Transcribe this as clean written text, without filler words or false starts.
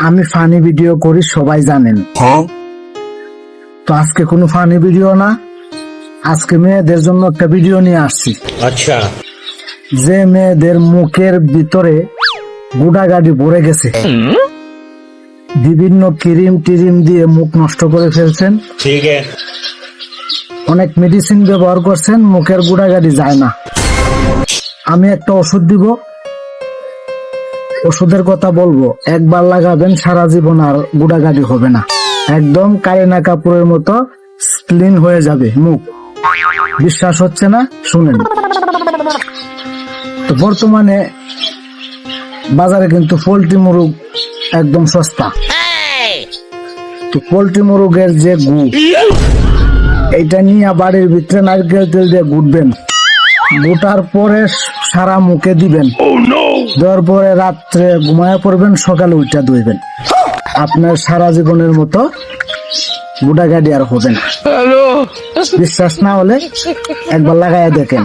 আমি funny video করি, সবাই জানেন। তো আজকে কোনো ফানি ভিডিও না, আজকে মেয়েদের জন্য একটা ভিডিও নিয়ে আসছি। আচ্ছা, যে মেয়েদের মুখের ভিতরে গুড়াগাড়ি ভরে গেছে, বিভিন্ন ক্রিম টিরিম দিয়ে মুখ নষ্ট করে ফেলছেন, ঠিক আছে। অনেক মেডিসিন ব্যবহার করছেন, মুখের গুড়াগাড়ি যায় না। আমি একটা ওষুধ দিব, ওষুধের কথা বলবো, একবার লাগাবেন সারা জীবন আর গুড়াগাড়ি হবে না, একদম কারিনা কাপুরের মতো ক্লিন হয়ে যাবে মুখ। বিশ্বাস হচ্ছে না? শুনেন। তো বর্তমানে বাজারে কিন্তু পোল্ট্রি মুরগ একদম সস্তা। তো পোল্ট্রি মুরগের যে গু, এইটা নিয়ে বাড়ির ভিতরে নারকেল তেল দিয়ে গুটবেন, গোটার পরে সারা মুখে দিবেন, দেওয়ার পরে রাত্রে ঘুমায় পড়বেন, সকালে উঠা ধুইবেন। আপনার সারা জীবনের মতো গুড়াগাড়ি আর হবে না। বিশ্বাস না হলে একবার লাগাইয়া দেখেন।